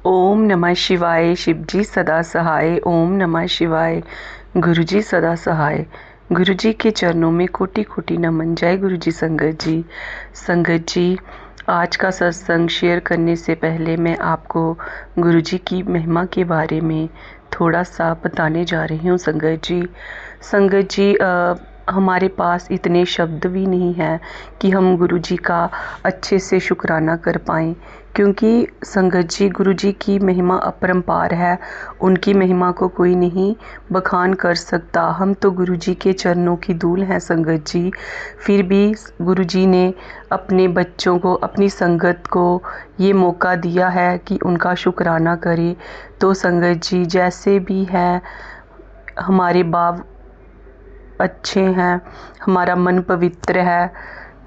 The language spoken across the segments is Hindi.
ओम नमः शिवाय। शिवजी सदा सहाय। ओम नमः शिवाय। गुरुजी सदा सहाय। गुरुजी के चरणों में कोटि कोटि नमन। जय गुरुजी। संगत जी, आज का सत्संग शेयर करने से पहले मैं आपको गुरुजी की महिमा के बारे में थोड़ा सा बताने जा रही हूँ। संगत जी, हमारे पास इतने शब्द भी नहीं हैं कि हम गुरुजी का अच्छे से शुक्राना कर पाएँ, क्योंकि संगत जी गुरुजी की महिमा अपरंपार है। उनकी महिमा को कोई नहीं बखान कर सकता। हम तो गुरुजी के चरणों की धूल हैं संगत जी। फिर भी गुरुजी ने अपने बच्चों को, अपनी संगत को ये मौका दिया है कि उनका शुक्राना करें। तो संगत जी, जैसे भी है हमारे बाप अच्छे हैं, हमारा मन पवित्र है,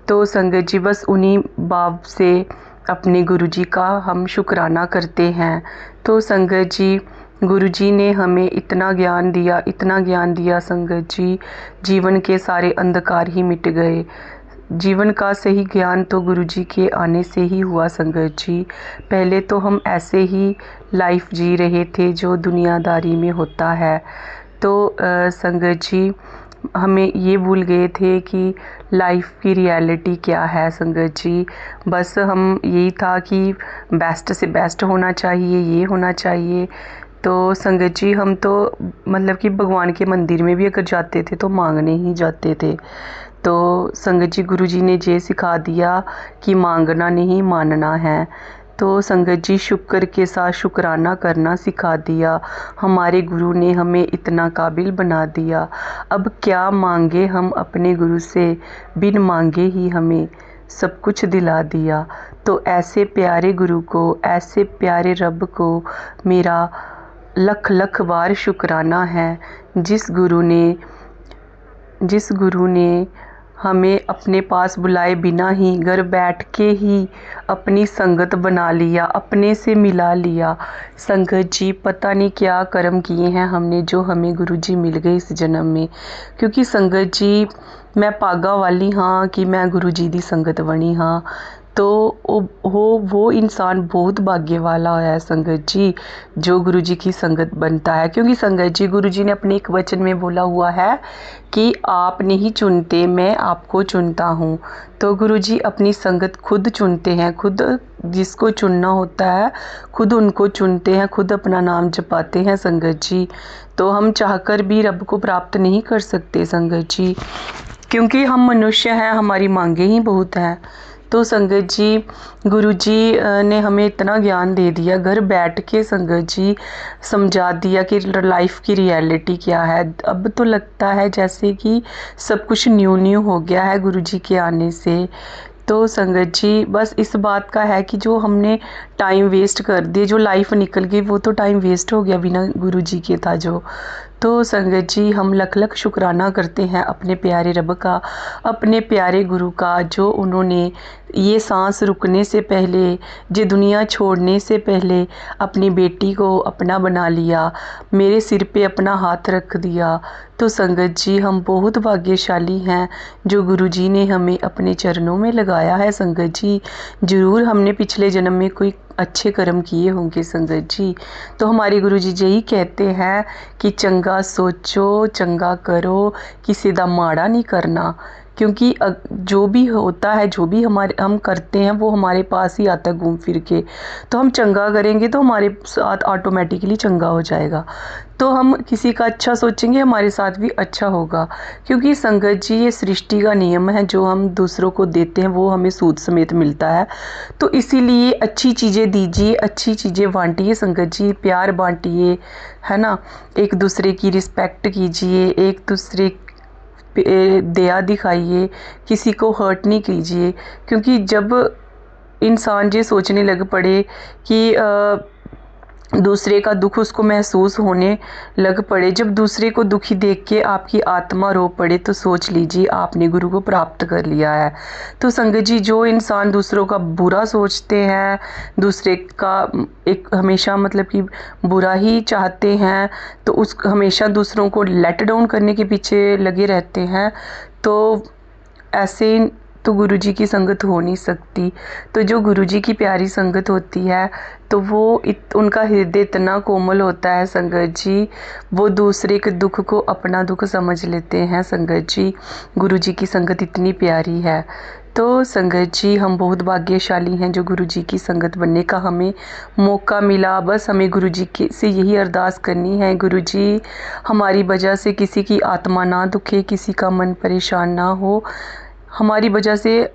तो संगत जी बस उन्हीं बाप से अपने गुरुजी का हम शुक्राना करते हैं। तो संगत जी, गुरुजी ने हमें इतना ज्ञान दिया संगत जी, जीवन के सारे अंधकार ही मिट गए। जीवन का सही ज्ञान तो गुरुजी के आने से ही हुआ संगत जी। पहले तो हम ऐसे ही लाइफ जी रहे थे जो दुनियादारी में होता है। तो संगत जी, हमें ये भूल गए थे कि लाइफ की रियलिटी क्या है संगत जी। बस हम यही था कि बेस्ट से बेस्ट होना चाहिए, ये होना चाहिए। तो संगत जी, हम तो मतलब कि भगवान के मंदिर में भी अगर जाते थे तो मांगने ही जाते थे। तो संगत जी, गुरुजी ने ये सिखा दिया कि मांगना नहीं, मानना है। तो संगत जी, शुक्र के साथ शुक्राना करना सिखा दिया। हमारे गुरु ने हमें इतना काबिल बना दिया। अब क्या मांगे हम अपने गुरु से, बिन मांगे ही हमें सब कुछ दिला दिया। तो ऐसे प्यारे गुरु को, ऐसे प्यारे रब को मेरा लख लख बार शुक्राना है, जिस गुरु ने हमें अपने पास बुलाए बिना ही घर बैठ के ही अपनी संगत बना लिया, अपने से मिला लिया। संगत जी, पता नहीं क्या कर्म किए हैं हमने जो हमें गुरुजी मिल गए इस जन्म में। क्योंकि संगत जी, मैं पागा वाली हाँ कि मैं गुरुजी दी संगत बनी हाँ। तो वो इंसान बहुत भाग्य वाला है संगत जी, जो गुरुजी की संगत बनता है। क्योंकि संगत जी, गुरुजी ने अपने एक वचन में बोला हुआ है कि आप नहीं चुनते, मैं आपको चुनता हूँ। तो गुरुजी अपनी संगत खुद चुनते हैं, खुद जिसको चुनना होता है खुद उनको चुनते हैं, खुद अपना नाम जपाते हैं संगत जी। तो हम चाहकर भी रब को प्राप्त नहीं कर सकते संगत जी, क्योंकि हम मनुष्य हैं, हमारी मांगे ही बहुत हैं। तो संगत जी, गुरुजी ने हमें इतना ज्ञान दे दिया, घर बैठ के संगत जी समझा दिया कि लाइफ की रियलिटी क्या है। अब तो लगता है जैसे कि सब कुछ न्यू न्यू हो गया है गुरुजी के आने से। तो संगत जी, बस इस बात का है कि जो हमने टाइम वेस्ट कर दिए, जो लाइफ निकल गई, वो तो टाइम वेस्ट हो गया बिना गुरुजी के था जो। तो संगत जी, हम लख लख शुक्राना करते हैं अपने प्यारे रब का, अपने प्यारे गुरु का, जो उन्होंने ये सांस रुकने से पहले, ये दुनिया छोड़ने से पहले अपनी बेटी को अपना बना लिया, मेरे सिर पे अपना हाथ रख दिया। तो संगत जी, हम बहुत भाग्यशाली हैं जो गुरुजी ने हमें अपने चरणों में लगाया है संगत जी। ज़रूर हमने पिछले जन्म में कोई अच्छे कर्म किए होंगे संगत जी। तो हमारे गुरुजी यही कहते हैं कि चंगा सोचो, चंगा करो, किसी दा माड़ा नहीं करना। क्योंकि जो भी होता है, जो भी हम करते हैं, वो हमारे पास ही आता है घूम फिर के। तो हम चंगा करेंगे तो हमारे साथ ऑटोमेटिकली चंगा हो जाएगा। तो हम किसी का अच्छा सोचेंगे, हमारे साथ भी अच्छा होगा। क्योंकि संगत जी, ये सृष्टि का नियम है, जो हम दूसरों को देते हैं वो हमें सूद समेत मिलता है। तो इसीलिए अच्छी चीज़ें दीजिए, अच्छी चीज़ें बांटिए संगत जी, प्यार बांटिए, है ना। एक दूसरे की रिस्पेक्ट कीजिए, एक दूसरे पे दया दिखाइए, किसी को हर्ट नहीं कीजिए। क्योंकि जब इंसान ये सोचने लग पड़े कि दूसरे का दुख उसको महसूस होने लग पड़े, जब दूसरे को दुखी देख के आपकी आत्मा रो पड़े, तो सोच लीजिए आपने गुरु को प्राप्त कर लिया है। तो संगत जी, जो इंसान दूसरों का बुरा सोचते हैं, दूसरे का एक हमेशा मतलब कि बुरा ही चाहते हैं, तो उस हमेशा दूसरों को लेट डाउन करने के पीछे लगे रहते हैं, तो ऐसे तो गुरुजी की संगत हो नहीं सकती। तो जो गुरुजी की प्यारी संगत होती है तो वो उनका हृदय इतना कोमल होता है संगत जी, वो दूसरे के दुख को अपना दुख समझ लेते हैं संगत जी। गुरुजी की संगत इतनी प्यारी है। तो संगत जी हम बहुत भाग्यशाली हैं जो गुरुजी की संगत बनने का हमें मौका मिला। बस हमें गुरुजी की से यही अरदास करनी है, गुरुजी हमारी वजह से किसी की आत्मा ना दुखे, किसी का मन परेशान ना हो, हमारी वजह से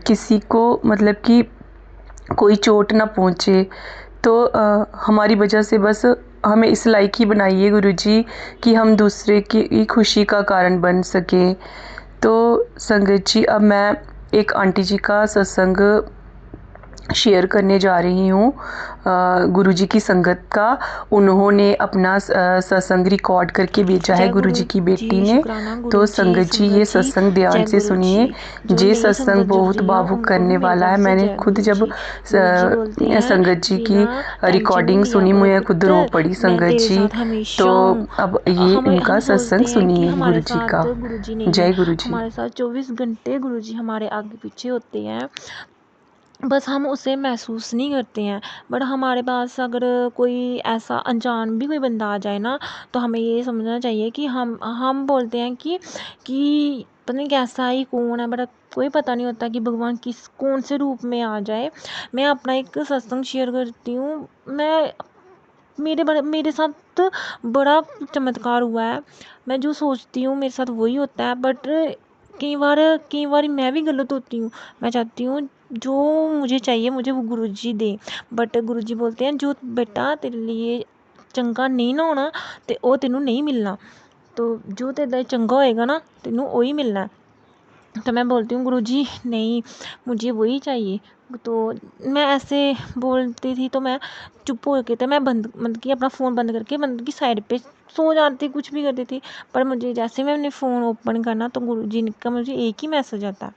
किसी को मतलब कि कोई चोट ना पहुँचे। तो हमारी वजह से बस हमें इस लायक ही बनाइए गुरुजी कि हम दूसरे की खुशी का कारण बन सकें। तो संगत जी अब मैं एक आंटी जी का सत्संग शेयर करने जा रही हूँ गुरुजी की संगत का। उन्होंने अपना सत्संग रिकॉर्ड करके भेजा है जय गुरुजी की गुरु बेटी जी, ने। शुक्राना तो गुरु जी, संगत जी ये संगत जी, सत्संग ध्यान जय से गुरु सुनिए। जी। जो ये नई सत्संग संगत जुड़ बहुत रही है भावुक उनको भी करने मेरी वाला तरफ है। से मैंने जय खुद गुरु जब जी। गुरु जी बोलते हैं संगत जी की बिना टेंशन नहीं रिकॉर्डिंग लिया सुनी, करो मुझे खुद रो पुत्र, पड़ी मैं संगत तेरे जी। साथ तो हमेशा हूँ। अब ये इनका हम सत्संग सोचते हैं कि सुनिए हमारे गुरु जी साथ का। गुरु जी नहीं है, जय गुरु जी। हमारे साथ 24 घंटे गुरु जी हमारे आगे पीछे होते हैं, बस हम उसे महसूस नहीं करते हैं। बट हमारे पास अगर कोई ऐसा अनजान भी कोई बंदा आ जाए ना, तो हमें ये समझना चाहिए कि हम बोलते हैं कि पता नहीं कैसा ही कौन है, बट कोई पता नहीं होता कि भगवान कौन से रूप में आ जाए। मैं अपना एक सत्संग शेयर करती हूँ। मेरे साथ बड़ा चमत्कार हुआ है। मैं जो सोचती हूँ मेरे साथ वही होता है, बट कई बार मैं भी गलत होती हूँ। मैं चाहती हूँ जो मुझे चाहिए मुझे वो गुरुजी दे, बट गुरुजी बोलते हैं जो बेटा तेरे लिए चंगा नहीं ना होना ते ਉਹ ਤੈਨੂੰ नहीं मिलना। तो जो तेरे लिए चंगा होएगा ना तैਨੂੰ वही मिलना है। तो मैं बोलती हूँ गुरुजी नहीं, मुझे वही चाहिए। तो मैं ऐसे बोलती थी, तो मैं चुप हो के, तो मैं बंद मतलब कि अपना फ़ोन बंद करके मतलब कि साइड पे सो जाती, कुछ भी करती थी। पर मुझे जैसे मैंने फ़ोन ओपन करना तो गुरुजी का मुझे एक ही मैसेज आता,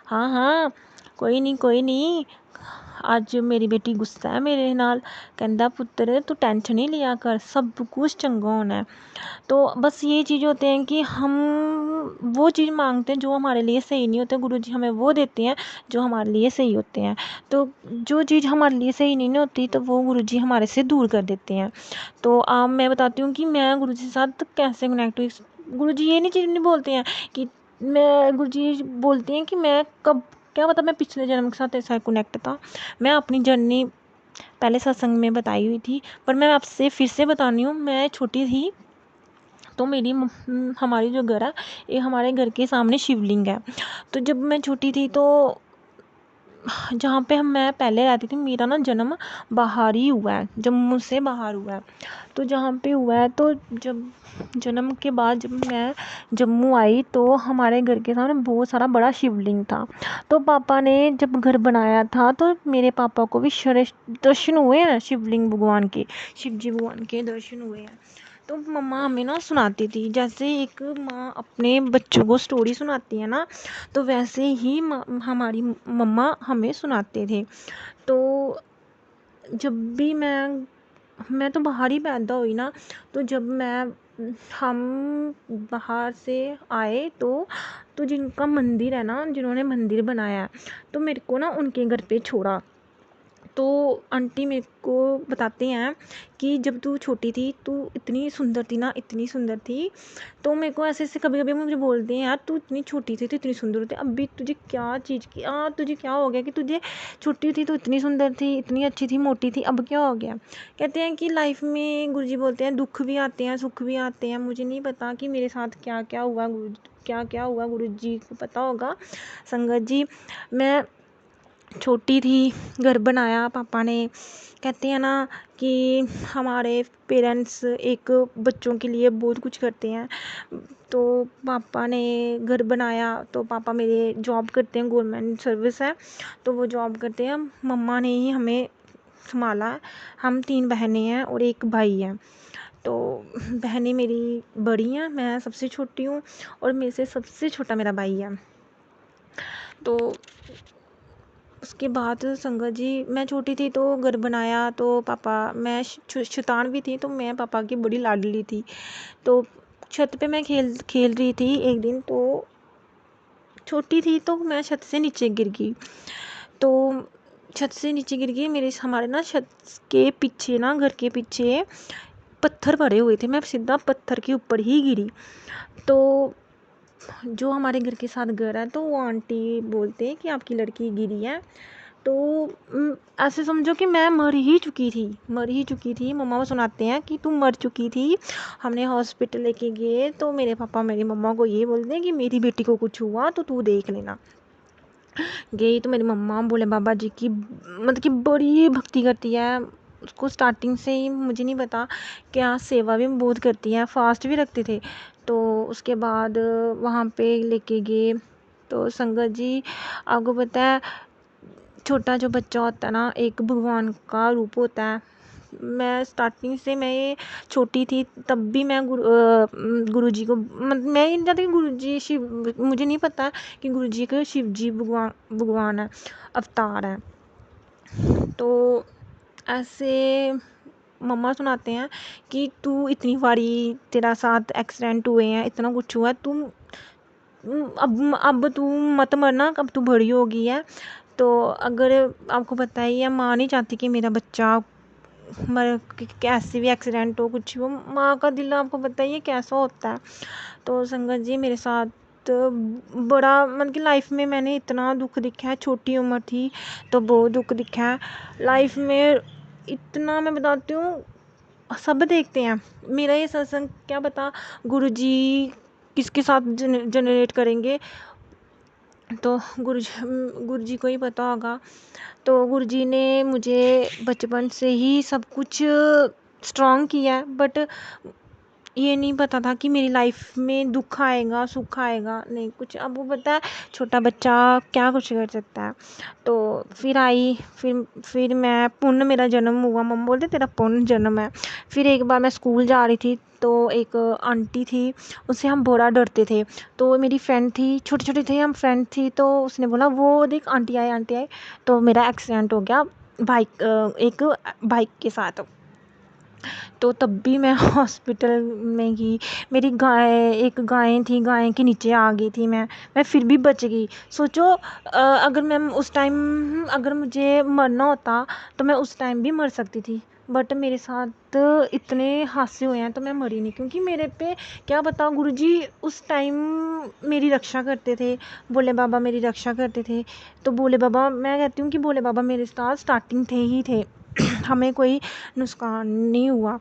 हाँ हाँ कोई नहीं, ਅੱਜ मेरी बेटी गुस्सा है मेरे नाल, कहंदा पुत्तर तू टेंशन नहीं लिया कर, सब कुछ चंगा होना है। तो बस ये चीज़ होते हैं कि हम वो चीज़ मांगते हैं जो हमारे लिए सही नहीं होते, गुरुजी हमें वो देते हैं जो हमारे लिए सही होते हैं। तो जो चीज़ हमारे लिए सही नहीं होती तो वो गुरुजी हमारे से दूर कर देते हैं। तो मैं बताती हूँ कि मैं गुरुजी के साथ कैसे कनेक्ट हुई। गुरुजी ये चीज़ नहीं बोलते हैं कि गुरुजी बोलते हैं कि मैं कब, क्या पता मैं पिछले जन्म के साथ ऐसा कनेक्ट था। मैं अपनी जर्नी पहले सत्संग में बताई हुई थी, पर मैं आपसे फिर से बता रही हूँ। मैं छोटी थी तो हमारी जो घर है, ये हमारे घर के सामने शिवलिंग है। तो जब मैं छोटी थी तो जहाँ पे मैं पहले रहती थी, मेरा ना जन्म बाहर ही हुआ है, जम्मू से बाहर हुआ है। तो जहाँ पे हुआ है, तो जब जन्म के बाद जब मैं जम्मू आई तो हमारे घर के सामने बहुत सारा बड़ा शिवलिंग था। तो पापा ने जब घर बनाया था तो मेरे पापा को भी दर्शन हुए हैं शिवलिंग भगवान के, शिव जी भगवान के दर्शन हुए हैं। तो मम्मा हमें ना सुनाती थी, जैसे एक माँ अपने बच्चों को स्टोरी सुनाती है ना, तो वैसे ही हमारी मम्मा हमें सुनाते थे। तो जब भी मैं तो बाहर ही पैदा हुई ना, तो जब हम बाहर से आए तो जिनका मंदिर है ना, जिन्होंने मंदिर बनाया है, तो मेरे को ना उनके घर पे छोड़ा। तो आंटी मेरे को बताते हैं कि जब तू छोटी थी तू इतनी सुंदर थी ना, इतनी सुंदर थी। तो मेरे को ऐसे कभी कभी मुझे बोलते हैं यार तू इतनी छोटी थी तो इतनी सुंदर होती, अभी तुझे तुझे क्या हो गया कि तुझे छोटी थी तो इतनी सुंदर थी, इतनी अच्छी थी, मोटी थी, अब क्या हो गया। कहते हैं कि लाइफ में गुरुजी बोलते हैं दुख भी आते हैं, सुख भी आते हैं। मुझे नहीं पता कि मेरे साथ क्या क्या हुआ, गुरुजी को पता होगा। संगत जी, मैं छोटी थी, घर बनाया पापा ने। कहते हैं ना कि हमारे पेरेंट्स एक बच्चों के लिए बहुत कुछ करते हैं। तो पापा ने घर बनाया, तो पापा मेरे जॉब करते हैं, गवर्नमेंट सर्विस है, तो वो जॉब करते हैं। मम्मा ने ही हमें संभाला है। हम 3 बहनें हैं और एक भाई है। तो बहनें मेरी बड़ी हैं, मैं सबसे छोटी हूँ, और मेरे से सबसे छोटा मेरा भाई है। तो उसके बाद संगत जी, मैं छोटी थी तो घर बनाया, तो पापा, मैं शैतान भी थी, तो मैं पापा की बड़ी लाडली थी। तो छत पे मैं खेल रही थी एक दिन, तो छोटी थी तो मैं छत से नीचे गिर गई। तो छत से नीचे गिर गई, मेरे हमारे ना छत के पीछे ना, घर के पीछे पत्थर पड़े हुए थे, मैं सीधा पत्थर के ऊपर ही गिरी। तो जो हमारे घर के साथ घर है, तो वो आंटी बोलते हैं कि आपकी लड़की गिरी है। तो ऐसे समझो कि मैं मर ही चुकी थी। मम्मा वो सुनाते हैं कि तू मर चुकी थी। हमने हॉस्पिटल लेके गए तो मेरे पापा मेरी मम्मा को ये बोलते हैं कि मेरी बेटी को कुछ हुआ तो तू देख लेना। गई तो मेरी मम्मा भोले बाबा जी की मतलब कि बड़ी भक्ति करती है। उसको स्टार्टिंग से ही मुझे नहीं पता, क्या सेवा भी बहुत करती है, फास्ट भी रखते थे। तो उसके बाद वहाँ पे लेके गए तो संगत जी, आपको पता है छोटा जो बच्चा होता है ना, एक भगवान का रूप होता है। मैं स्टार्टिंग से, मैं ये छोटी थी तब भी मैं गुरु जी को मैं ये नहीं जानती कि गुरु जी शिव, मुझे नहीं पता कि गुरु जी के शिव जी भगवान भगवान है, अवतार है। तो ऐसे मम्मा सुनाते हैं कि तू इतनी बारी तेरा साथ एक्सीडेंट हुए हैं, इतना कुछ हुआ है, तुम अब तू मत मरना, अब तू बड़ी हो गई है। तो अगर आपको पता ही है, माँ नहीं चाहती कि मेरा बच्चा मर, कैसे भी एक्सीडेंट हो, कुछ हो, माँ का दिल आपको पता ही है कैसा होता है। तो संगत जी मेरे साथ बड़ा मतलब कि लाइफ में मैंने इतना दुख दिखा है, छोटी उम्र थी तो बहुत दुख दिखा है लाइफ में। इतना मैं बताती हूँ, सब देखते हैं मेरा ये सत्संग, क्या बता गुरुजी किसके साथ जनरेट करेंगे। तो गुरुजी को ही पता होगा। तो गुरुजी ने मुझे बचपन से ही सब कुछ स्ट्रॉन्ग किया है, बट ये नहीं पता था कि मेरी लाइफ में दुख आएगा सुख आएगा, नहीं कुछ। अब वो पता है छोटा बच्चा क्या कुछ कर सकता है। तो फिर आई, फिर मैं पुण्य, मेरा जन्म हुआ, मम्मा बोलते तेरा पुण्य जन्म है। फिर एक बार मैं स्कूल जा रही थी तो एक आंटी थी, उससे हम बड़ा डरते थे। तो मेरी फ्रेंड थी, छोटे छोटे थे हम, फ्रेंड थी, तो उसने बोला वो देख आंटी आए आंटी आए। तो मेरा एक्सीडेंट हो गया बाइक, एक बाइक के साथ। तो तब भी मैं हॉस्पिटल में गई। मेरी एक गाय थी, गाय के नीचे आ गई थी मैं फिर भी बच गई। सोचो अगर मैं उस टाइम, अगर मुझे मरना होता तो मैं उस टाइम भी मर सकती थी, बट मेरे साथ इतने हादसे हुए हैं तो मैं मरी नहीं, क्योंकि मेरे पे क्या बताओ गुरुजी उस टाइम मेरी रक्षा करते थे, भोले बाबा मेरी रक्षा करते थे। तो भोले बाबा, मैं कहती हूँ कि भोले बाबा मेरे साथ स्टार्टिंग थे ही थे हमें कोई नुकसान नहीं हुआ।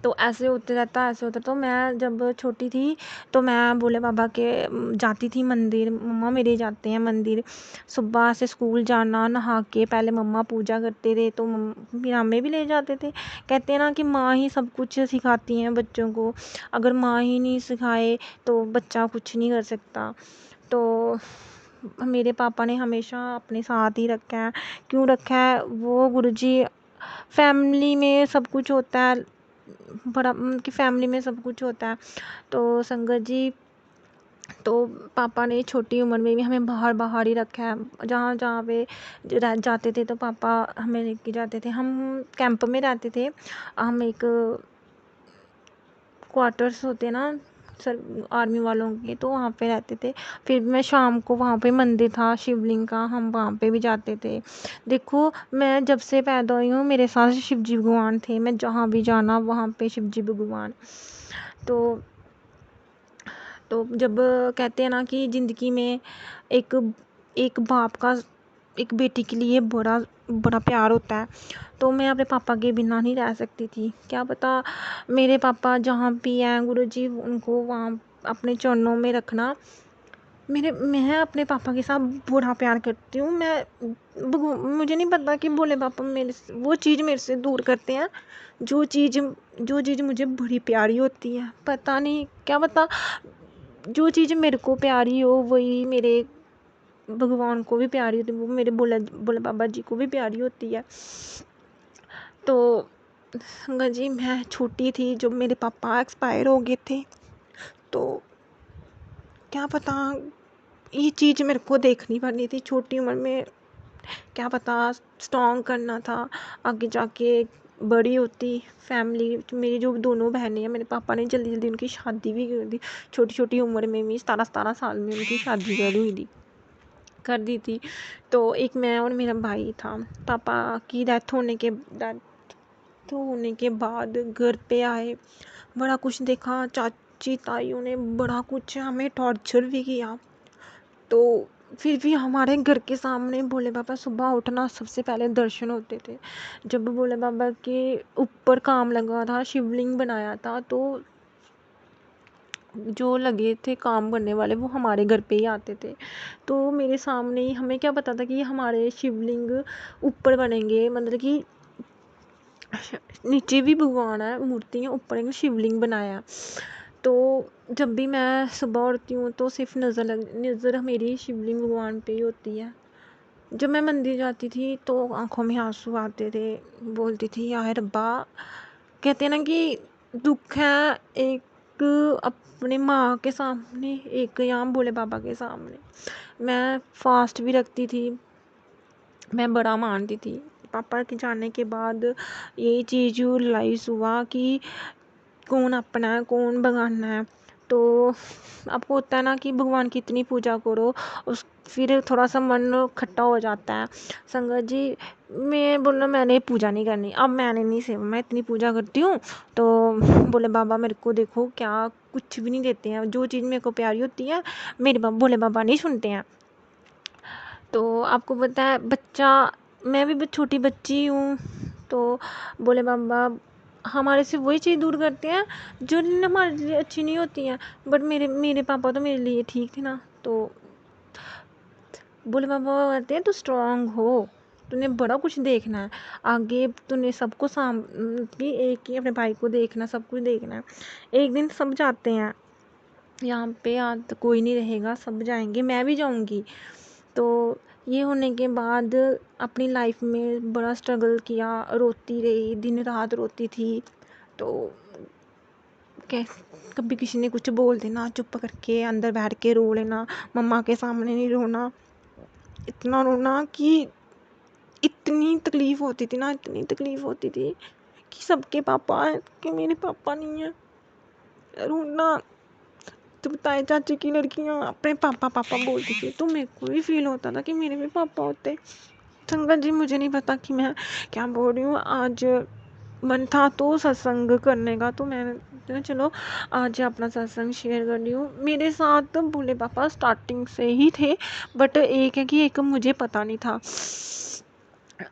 तो ऐसे होते रहता, ऐसे होता। तो मैं जब छोटी थी तो मैं भोले बाबा के जाती थी मंदिर, मम्मा मेरे जाते हैं मंदिर। सुबह से स्कूल जाना, नहा के पहले मम्मा पूजा करते थे तो फिर हमें भी ले जाते थे। कहते हैं ना कि माँ ही सब कुछ सिखाती हैं बच्चों को, अगर माँ ही नहीं सिखाए तो बच्चा कुछ नहीं कर सकता। तो मेरे पापा ने हमेशा अपने साथ ही रखा है। क्यों रखा है, वो गुरुजी, फैमिली में सब कुछ होता है, बड़ा कि फैमिली में सब कुछ होता है। तो संगत जी, तो पापा ने छोटी उम्र में भी हमें बाहर बाहर ही रखा है, जहाँ जहाँ पे जाते थे तो पापा हमें लेके जाते थे। हम कैंप में रहते थे, हम एक क्वार्टर्स होते ना सर आर्मी वालों के, तो वहाँ पे रहते थे। फिर मैं शाम को, वहाँ पे मंदिर था शिवलिंग का, हम वहाँ पे भी जाते थे। देखो मैं जब से पैदा हुई हूँ मेरे साथ शिव जी भगवान थे, मैं जहाँ भी जाना वहाँ पे शिव जी भगवान। तो जब कहते हैं ना कि ज़िंदगी में एक एक बाप का एक बेटी के लिए बड़ा बड़ा प्यार होता है। तो मैं अपने पापा के बिना नहीं रह सकती थी। क्या पता मेरे पापा जहाँ भी हैं गुरुजी उनको वहाँ अपने चरणों में रखना। मैं अपने पापा के साथ बड़ा प्यार करती हूँ। मुझे नहीं पता कि भोले पापा मेरे से वो चीज़ मेरे से दूर करते हैं, जो चीज़ मुझे बड़ी प्यारी होती है। पता नहीं क्या पता, जो चीज़ मेरे को प्यारी हो वही मेरे भगवान को भी प्यारी होती है, वो मेरे भोले भोले बाबा जी को भी प्यारी होती है। तो संगत जी मैं छोटी थी जब मेरे पापा एक्सपायर हो गए थे। तो क्या पता ये चीज़ मेरे को देखनी पड़नी थी छोटी उम्र में, क्या पता स्ट्रॉन्ग करना था आगे जाके, बड़ी होती फैमिली, मेरी जो दोनों बहनें हैं, मेरे पापा ने जल्दी जल्दी उनकी शादी भी कर दी, छोटी छोटी उम्र में भी 17 साल में उनकी शादी कर दी थी। तो एक मैं और मेरा भाई था। पापा की डेथ होने के बाद घर पे आए, बड़ा कुछ देखा, चाची ताइयों ने बड़ा कुछ हमें टॉर्चर भी किया। तो फिर भी हमारे घर के सामने भोले बाबा सुबह उठना सबसे पहले दर्शन होते थे। जब भोले बाबा के ऊपर काम लगा था, शिवलिंग बनाया था, तो जो लगे थे काम करने वाले वो हमारे घर पे ही आते थे। तो मेरे सामने ही, हमें क्या पता था कि हमारे शिवलिंग ऊपर बनेंगे, मतलब कि नीचे भी भगवान है, मूर्ति है, ऊपर एक शिवलिंग बनाया। तो जब भी मैं सुबह उठती हूँ तो सिर्फ नज़र मेरी शिवलिंग भगवान पे ही होती है। जब मैं मंदिर जाती थी तो आंखों में आंसू आते थे, बोलती थी यार रब्बा, कहते हैं ना कि दुख है एक अपने माँ के सामने, एक यहाँ भोले बाबा के सामने। मैं फास्ट भी रखती थी, मैं बड़ा मानती थी। पापा के जाने के बाद यही चीज़ रियलाइज़ हुआ कि कौन अपना है कौन बगाना है। तो आपको होता है ना कि भगवान की इतनी पूजा करो, उस फिर थोड़ा सा मन खट्टा हो जाता है। संगत जी, मैं बोला मैंने पूजा नहीं करनी, अब मैंने नहीं सेवा, मैं इतनी पूजा करती हूँ तो बोले बाबा मेरे को देखो क्या कुछ भी नहीं देते हैं, जो चीज़ मेरे को प्यारी होती है मेरे भोले बाबा नहीं सुनते हैं। तो आपको पता है बच्चा, मैं भी छोटी बच्ची हूँ, तो बोले बाबा हमारे से वही चीज़ दूर करते हैं जो हमारे लिए अच्छी नहीं होती हैं। बट मेरे मेरे पापा तो मेरे लिए ठीक थे ना। तो बोले बाबा कहते हैं तू स्ट्रांग हो, तूने बड़ा कुछ देखना है आगे, तूने सबको भी एक ही अपने भाई को देखना, सब कुछ देखना है। एक दिन सब जाते हैं यहाँ पे, तो कोई नहीं रहेगा, सब जाएंगे, मैं भी जाऊँगी। तो ये होने के बाद अपनी लाइफ में बड़ा स्ट्रगल किया, रोती रही, दिन रात रोती थी। तो कभी किसी ने कुछ बोल देना, चुप करके अंदर बैठ के रो लेना, मम्मा के सामने नहीं रोना। इतना रोना कि इतनी तकलीफ़ होती थी ना, इतनी तकलीफ़ होती थी कि सबके पापा हैं कि मेरे पापा नहीं है। रोना, तो बताए चाची की लड़कियाँ अपने पापा पापा बोलती थी, तो मेरे को भी फील होता था कि मेरे भी पापा होते। संगत जी, मुझे नहीं पता कि मैं क्या बोल रही हूँ। आज मन था तो सत्संग करने का, तो मैं चलो आज अपना सत्संग शेयर कर रही हूँ। मेरे साथ तो भोले पापा स्टार्टिंग से ही थे, बट एक है कि एक मुझे पता नहीं था।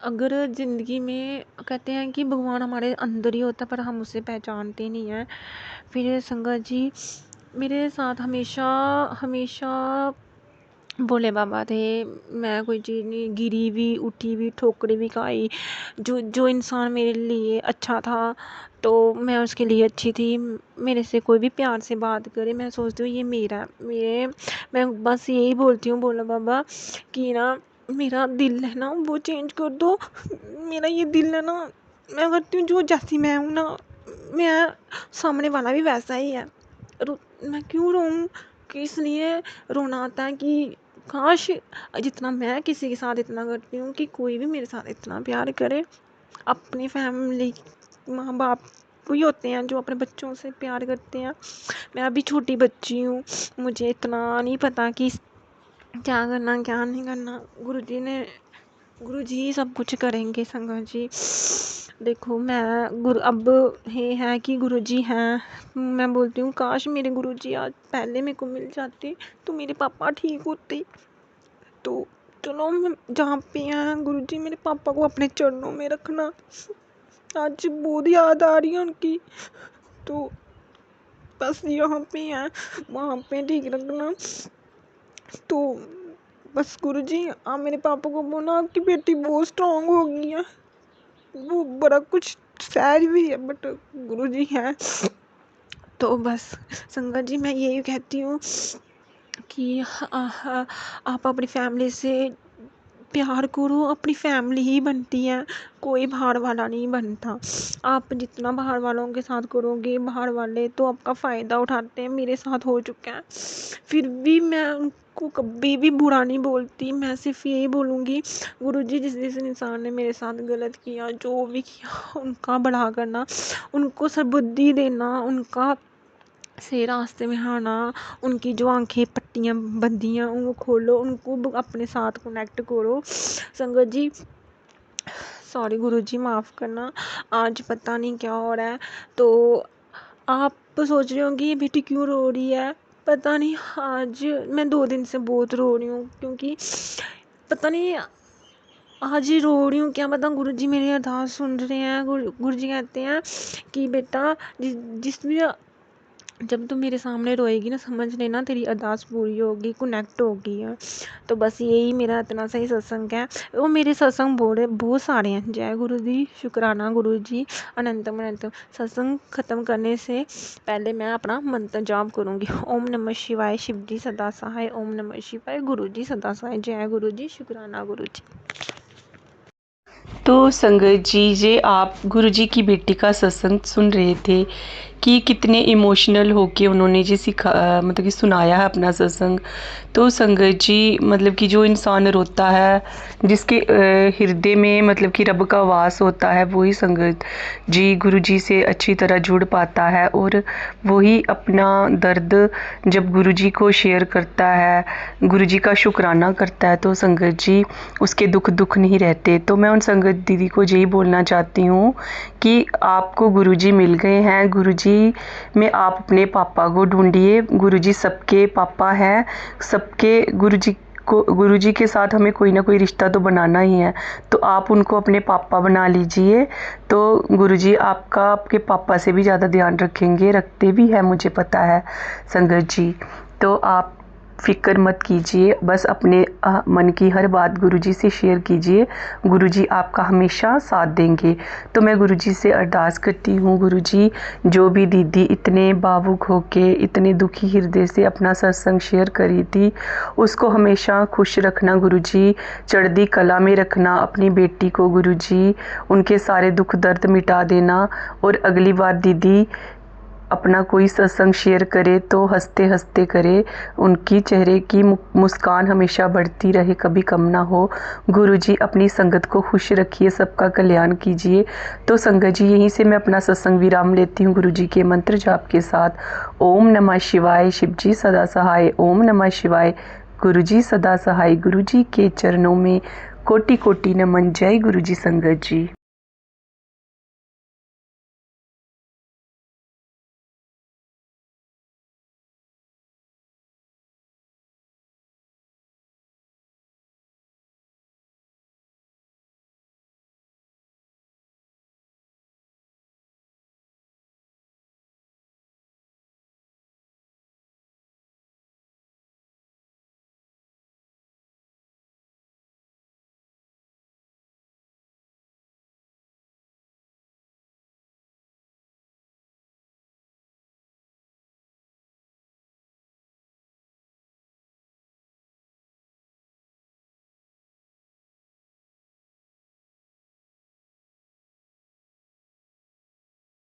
अगर ज़िंदगी में कहते हैं कि भगवान हमारे अंदर ही होता है पर हम उसे पहचानते नहीं हैं। फिर संगत जी, मेरे साथ हमेशा हमेशा भोले बाबा थे। मैं कोई चीज़ नहीं, गिरी भी, उठी भी, ठोकरें भी खाई। जो जो इंसान मेरे लिए अच्छा था तो मैं उसके लिए अच्छी थी। मेरे से कोई भी प्यार से बात करे, मैं सोचती हूँ ये मेरा मैं बस यही बोलती हूँ भोला बाबा कि ना मेरा दिल है ना वो चेंज कर दो। मेरा ये दिल है ना, मैं करती हूँ जो जैसी मैं हूँ ना, मैं सामने वाला भी वैसा ही है। मैं क्यों रोऊँ, किस लिए रोना आता है कि काश जितना मैं किसी के साथ इतना करती हूँ कि कोई भी मेरे साथ इतना प्यार करे। अपनी फैमिली, माँ बाप वही होते हैं जो अपने बच्चों से प्यार करते हैं। मैं अभी छोटी बच्ची हूँ, मुझे इतना नहीं पता कि क्या करना क्या नहीं करना। गुरुजी ही सब कुछ करेंगे। संगत जी देखो, मैं अब ये है कि गुरुजी हैं, मैं बोलती हूँ काश मेरे गुरुजी आज पहले मेरे को मिल जाते तो मेरे पापा ठीक होते। तो चलो, मैं जहाँ पे हैं गुरुजी मेरे पापा को अपने चरणों में रखना। आज बहुत याद आ रही है उनकी, तो बस यहाँ पे हैं, वहाँ पे ठीक रखना। तो बस गुरुजी आप मेरे पापा को बोलना आपकी बेटी बहुत स्ट्रांग हो गई है। वो बड़ा कुछ सैड भी है बट गुरुजी हैं। तो बस संगत जी, मैं यही कहती हूँ कि आप अपनी फैमिली से प्यार करो, अपनी फैमिली ही बनती है, कोई बाहर वाला नहीं बनता। आप जितना बाहर वालों के साथ करोगे, बाहर वाले तो आपका फ़ायदा उठाते हैं, मेरे साथ हो चुका है। फिर भी मैं को कभी भी बुरा नहीं बोलती। मैं सिर्फ यही बोलूँगी गुरुजी, जिस जिस इंसान ने मेरे साथ गलत किया, जो भी किया, उनका भला करना, उनको सद्बुद्धि देना, उनका सही रास्ते में आना, उनकी जो आंखें पट्टियाँ बंदी हैं उनको खोलो, उनको अपने साथ कनेक्ट करो। संगत जी, सॉरी गुरुजी, माफ़ करना, आज पता नहीं क्या हो रहा है। तो आप सोच रहे होंगे ये बेटी क्यों रो रही है। पता नहीं, आज मैं 2 दिन से बहुत रो रही हूँ, क्योंकि पता नहीं आज ही रो रही हूँ। क्या पता गुरुजी मेरी अरदास सुन रहे हैं। गुरुजी कहते हैं कि बेटा, जिस भी जब तू मेरे सामने रोएगी ना, समझ लेना तेरी अरदास पूरी होगी, कनेक्ट होगी है। तो बस यही मेरा इतना सही सत्संग है। वो मेरे सत्संग बहुत सारे हैं। जय गुरु जी, शुक्राना गुरु जी, अनंतम अनंतम। सत्संग ख़त्म करने से पहले मैं अपना मंत्र जाप करूँगी। ओम नमः शिवाय, शिव जी सदा सहाय। ओम नमः शिवाय, गुरु जी सदा सहाय। जय गुरु जी, शुक्राना गुरु जी। तो संगत जी, ये आप गुरुजी की बेटी का सत्संग सुन रहे थे कि कितने इमोशनल होके उन्होंने जी मतलब कि सुनाया है अपना सत्संग। तो संगत जी, मतलब कि जो इंसान रोता है, जिसके हृदय में मतलब कि रब का वास होता है, वही संगत जी गुरुजी से अच्छी तरह जुड़ पाता है, और वही अपना दर्द जब गुरुजी को शेयर करता है, गुरुजी का शुक्राना करता है, तो संगत जी उसके दुख नहीं रहते। तो मैं उन संगत दीदी को यही बोलना चाहती हूँ कि आपको गुरुजी मिल गए हैं। गुरुजी में आप अपने पापा को ढूंढिए। गुरुजी सबके पापा हैं, सबके गुरुजी के साथ हमें कोई ना कोई रिश्ता तो बनाना ही है। तो आप उनको अपने पापा बना लीजिए, तो गुरुजी आपका आपके पापा से भी ज़्यादा ध्यान रखेंगे, रखते भी हैं, मुझे पता है संगत जी। तो आप फ़िक्र मत कीजिए, बस अपने मन की हर बात गुरुजी से शेयर कीजिए, गुरुजी आपका हमेशा साथ देंगे। तो मैं गुरुजी से अरदास करती हूँ, गुरुजी जो भी दीदी इतने भावुक होके, इतने दुखी हृदय से अपना सत्संग शेयर करी थी, उसको हमेशा खुश रखना गुरुजी, चढ़ती कला में रखना अपनी बेटी को गुरुजी, उनके सारे दुख दर्द मिटा देना। और अगली बार दीदी अपना कोई सत्संग शेयर करे तो हंसते हंसते करे, उनकी चेहरे की मुस्कान हमेशा बढ़ती रहे, कभी कम ना हो। गुरुजी अपनी संगत को खुश रखिए, सबका कल्याण कीजिए। तो संगत जी, यहीं से मैं अपना सत्संग विराम लेती हूँ गुरुजी के मंत्र जाप के साथ। ओम नमः शिवाय, शिव जी सदा सहाय। ओम नमः शिवाय, गुरुजी सदा सहाय। गुरुजी के चरणों में कोटि कोटि नमन। जय गुरुजी संगत जी।